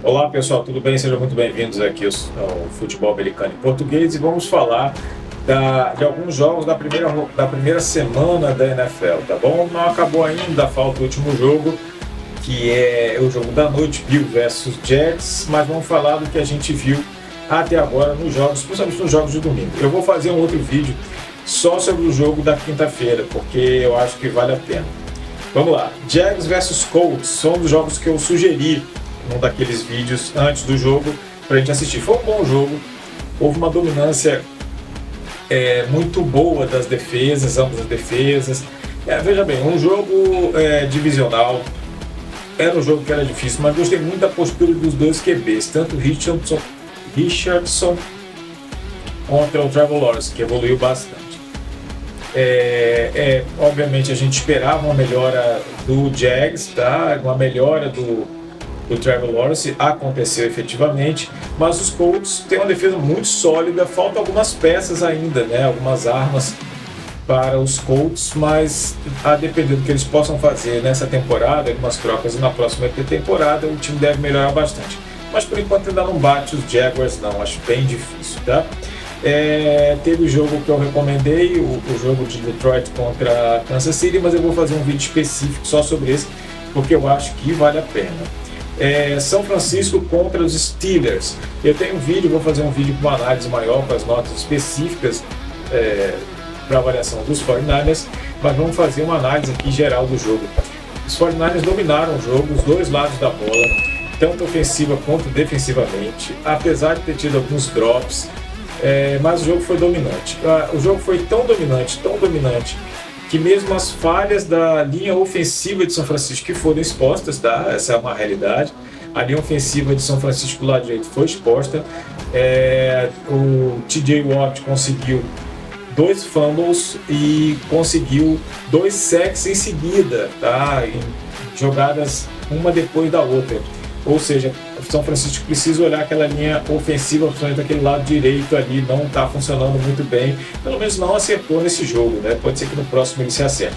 Olá pessoal, tudo bem? Sejam muito bem-vindos aqui ao Futebol Americano em Português e vamos falar de alguns jogos da primeira semana da NFL, tá bom? Não acabou ainda, falta o último jogo, que é o jogo da noite, Bills versus Jets, mas vamos falar do que a gente viu até agora nos jogos, principalmente nos jogos de domingo. Eu vou fazer um outro vídeo só sobre o jogo da quinta-feira, porque eu acho que vale a pena. Vamos lá, Jags versus Colts são um dos jogos que eu sugeri num daqueles vídeos antes do jogo para a gente assistir. Foi um bom jogo, houve uma dominância muito boa das defesas, ambas as defesas. Veja bem, um jogo divisional, era um jogo que era difícil, mas gostei muito da postura dos dois QBs, tanto Richardson contra o Trevor Lawrence, que evoluiu bastante. Obviamente a gente esperava uma melhora do Jags, tá? Uma melhora do Trevor Lawrence, aconteceu efetivamente, mas os Colts têm uma defesa muito sólida, faltam algumas peças ainda, né? Algumas armas para os Colts, mas a depender do que eles possam fazer nessa temporada, algumas trocas e na próxima temporada, o time deve melhorar bastante. Mas por enquanto ainda não bate os Jaguars, não, acho bem difícil, tá? Teve o jogo que eu recomendei, o jogo de Detroit contra Kansas City, mas eu vou fazer um vídeo específico só sobre esse, porque eu acho que vale a pena. São Francisco contra os Steelers. Eu tenho um vídeo, vou fazer um vídeo com uma análise maior, com as notas específicas para avaliação dos 49ers, mas vamos fazer uma análise aqui geral do jogo. Os 49ers dominaram o jogo, os dois lados da bola, tanto ofensiva quanto defensivamente, apesar de ter tido alguns drops, mas o jogo foi dominante. O jogo foi tão dominante, que mesmo as falhas da linha ofensiva de São Francisco que foram expostas, tá? Essa é uma realidade. A linha ofensiva de São Francisco do lado direito foi exposta. O TJ Watt conseguiu 2 fumbles e conseguiu 2 sacks em seguida, tá? Em jogadas uma depois da outra. Ou seja, São Francisco precisa olhar aquela linha ofensiva, principalmente daquele lado direito ali, não está funcionando muito bem, pelo menos não acertou nesse jogo, né? Pode ser que no próximo ele se acerte.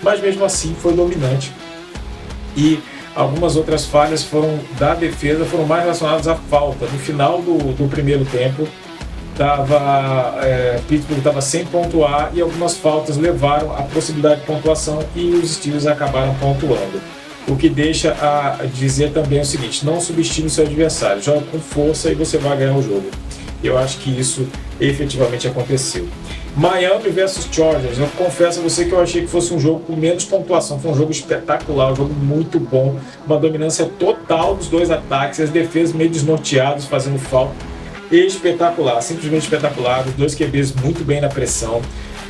Mas mesmo assim foi dominante. E algumas outras falhas da defesa foram mais relacionadas à falta. No final do primeiro tempo, Pittsburgh estava sem pontuar e algumas faltas levaram à possibilidade de pontuação e os Steelers acabaram pontuando. O que deixa a dizer também o seguinte: não subestime seu adversário, joga com força e você vai ganhar o jogo. Eu acho que isso efetivamente aconteceu. Miami versus Chargers, eu confesso a você que eu achei que fosse um jogo com menos pontuação, foi um jogo espetacular, um jogo muito bom, uma dominância total dos dois ataques, as defesas meio desnorteadas, fazendo falta, espetacular, simplesmente espetacular, os dois QBs muito bem na pressão,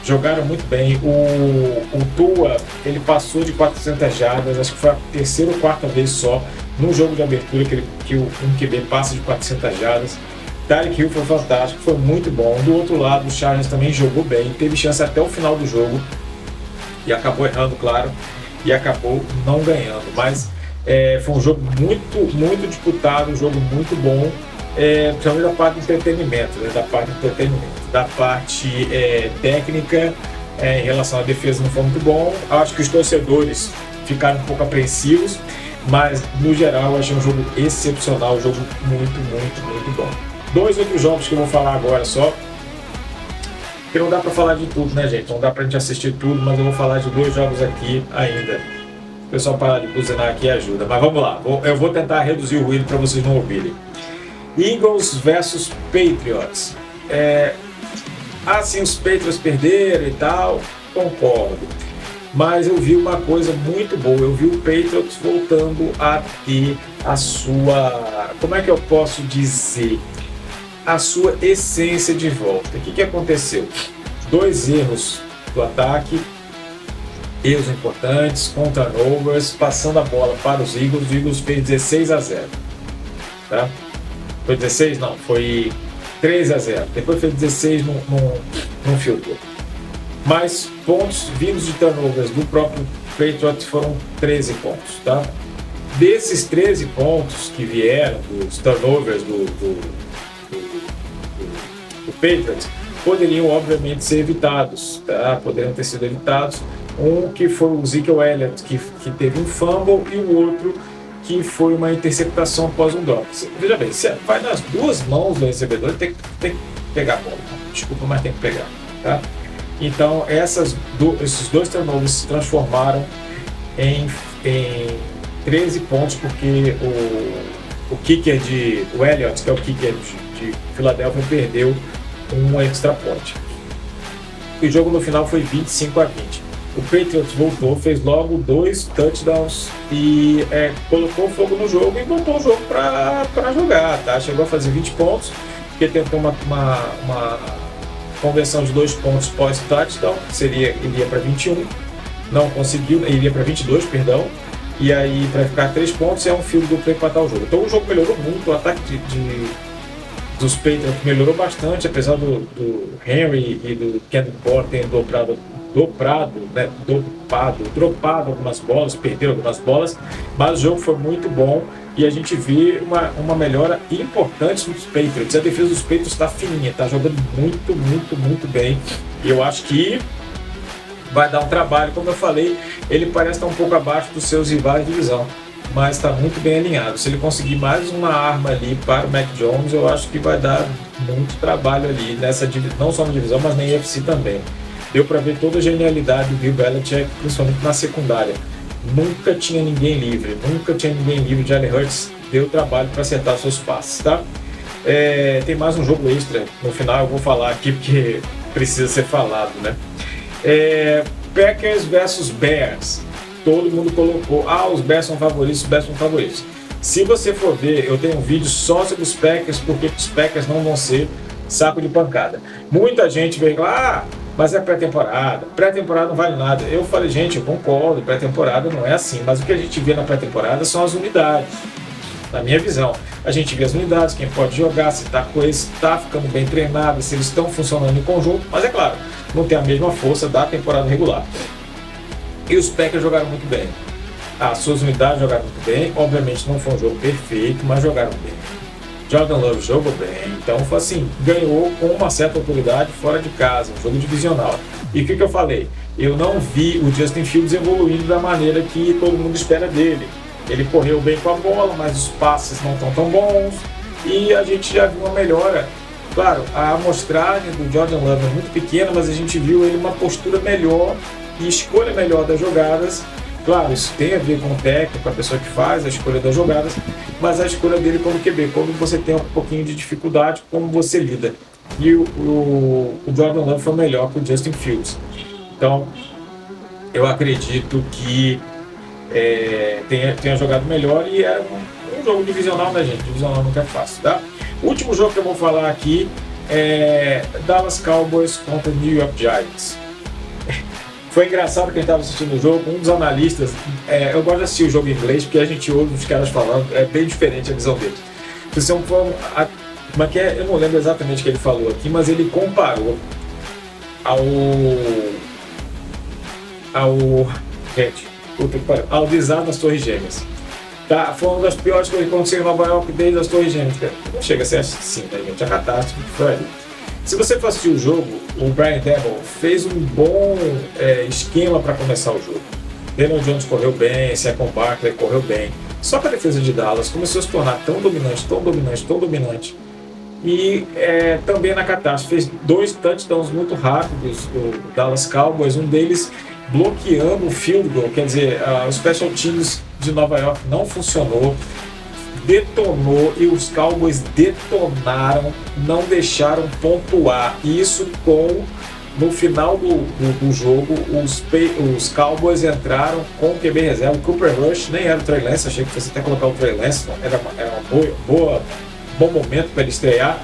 jogaram muito bem. O Tua, ele passou de 400 jardas, acho que foi a terceira ou quarta vez só no jogo de abertura que um QB passa de 400 jardas. Tyreek Hill foi fantástico, foi muito bom. Do outro lado, o Chargers também jogou bem, teve chance até o final do jogo e acabou errando, claro, e acabou não ganhando. Mas foi um jogo muito disputado, um jogo muito bom. Principalmente da parte do entretenimento, né? Da parte técnica, em relação à defesa não foi muito bom. Acho que os torcedores ficaram um pouco apreensivos, mas no geral eu achei um jogo excepcional, um jogo muito bom. 2 outros jogos que eu vou falar agora só, porque não dá para falar de tudo, né, gente? Não dá pra gente assistir tudo, mas eu vou falar de 2 jogos aqui ainda. O pessoal parar de buzinar aqui ajuda, mas vamos lá, eu vou tentar reduzir o ruído para vocês não ouvirem. Eagles versus Patriots. Os Patriots perderam e tal, concordo. Mas eu vi uma coisa muito boa. Eu vi o Patriots voltando a ter a sua... Como é que eu posso dizer? A sua essência de volta. O que aconteceu? 2 erros do ataque, erros importantes, com turnovers, passando a bola para os Eagles. O Eagles fez 16-0. Tá? Foi 16? Não, foi 13-0. Depois foi 16 no field goal. Mas pontos vindos de turnovers do próprio Patriots foram 13 pontos, tá? Desses 13 pontos que vieram dos turnovers do Patriots, poderiam obviamente ser evitados, tá? Poderiam ter sido evitados. Um que foi o Ezekiel Elliott, que teve um fumble, e o outro que foi uma interceptação após um drop. Veja bem, você vai nas duas mãos do recebedor, ele tem que pegar a bola. Desculpa, mas tem que pegar. Tá? Então, esses dois turnovers se transformaram em 13 pontos, porque o kicker o Elliott, que é o kicker de Filadélfia, perdeu um extra point. O jogo no final foi 25-20. O Patriots voltou, fez logo 2 touchdowns e colocou fogo no jogo e botou o jogo para jogar, tá? Chegou a fazer 20 pontos, porque tentou uma conversão de 2 pontos pós-touchdown, iria para 21, não conseguiu, iria para 22, perdão, e aí para ficar 3 pontos é um field goal para empatar o jogo. Então o jogo melhorou muito, o ataque dos Patriots melhorou bastante, apesar do Henry e do Kendrick Bourne terem dropado algumas bolas, perderam algumas bolas, mas o jogo foi muito bom e a gente vê uma melhora importante nos Patriots. A defesa dos Patriots está fininha, está jogando muito, muito, muito bem, e eu acho que vai dar um trabalho. Como eu falei, ele parece estar um pouco abaixo dos seus rivais de divisão, mas está muito bem alinhado. Se ele conseguir mais uma arma ali para o Mac Jones, eu acho que vai dar muito trabalho ali, não só na divisão, mas na NFC também. Deu para ver toda a genialidade do Bill Belichick, principalmente na secundária. Nunca tinha ninguém livre. Jalen Hurts deu trabalho para acertar seus passes, tá? Tem mais um jogo extra no final, eu vou falar aqui porque precisa ser falado, né? Packers versus Bears. Todo mundo colocou, os Bears são favoritos, Se você for ver, eu tenho um vídeo só sobre os Packers, porque os Packers não vão ser saco de pancada. Muita gente veio lá, mas é pré-temporada não vale nada. Eu falei, gente, eu concordo, pré-temporada não é assim, mas o que a gente vê na pré-temporada são as unidades. Na minha visão, a gente vê as unidades, quem pode jogar, se está ficando bem treinado, se eles estão funcionando em conjunto, mas é claro, não tem a mesma força da temporada regular. E os Packers jogaram muito bem. As suas unidades jogaram muito bem, obviamente não foi um jogo perfeito, mas jogaram bem. Jordan Love jogou bem, então foi assim, ganhou com uma certa autoridade fora de casa, um jogo divisional. E o que eu falei? Eu não vi o Justin Fields evoluindo da maneira que todo mundo espera dele. Ele correu bem com a bola, mas os passes não estão tão bons, e a gente já viu uma melhora. Claro, a amostragem do Jordan Love é muito pequena, mas a gente viu ele uma postura melhor e escolha melhor das jogadas. Claro, isso tem a ver com o técnico, com a pessoa que faz a escolha das jogadas, mas a escolha dele como QB, quando você tem um pouquinho de dificuldade, como você lida. E o Jordan Love foi melhor que o Justin Fields. Então, eu acredito que tenha jogado melhor, e era um jogo divisional, né, gente? Divisional nunca é fácil, tá? O último jogo que eu vou falar aqui é Dallas Cowboys contra New York Giants. Foi engraçado que a gente estava assistindo o jogo, um dos analistas, eu gosto de assistir o jogo em inglês, porque a gente ouve os caras falando, é bem diferente a visão deles. Eu não lembro exatamente o que ele falou aqui, mas ele comparou ao desastre das Torres Gêmeas. Tá? Foi uma das piores coisas que aconteceu em Nova York desde as Torres Gêmeas. Não chega a ser assim, né, gente? A catástrofe que foi ali. Se você for assistir o jogo, o Brian Daboll fez um bom esquema para começar o jogo. Daniel Jones correu bem, Saquon Barkley correu bem. Só que a defesa de Dallas começou a se tornar tão dominante. E também na catástrofe, fez 2 touchdowns muito rápidos, o Dallas Cowboys, um deles bloqueando o field goal, quer dizer, os special teams de Nova York não funcionou. Detonou, e os Cowboys detonaram, não deixaram pontuar. Isso no final do jogo, os Cowboys entraram com o QB reserva, o Cooper Rush, nem era o Trey Lance, achei que fosse até colocar o Trey Lance, era um bom momento para ele estrear.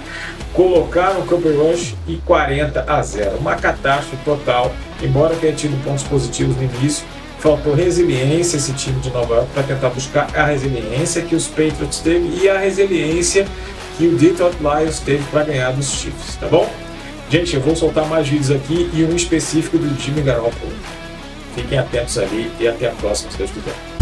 Colocaram o Cooper Rush e 40-0, uma catástrofe total, embora tenha tido pontos positivos no início. Faltou resiliência esse time de Nova York para tentar buscar a resiliência que os Patriots teve e a resiliência que o Detroit Lions teve para ganhar dos Chiefs, tá bom? Gente, eu vou soltar mais vídeos aqui, e um específico do Jimmy Garoppolo. Fiquem atentos ali e até a próxima, se Deus quiser.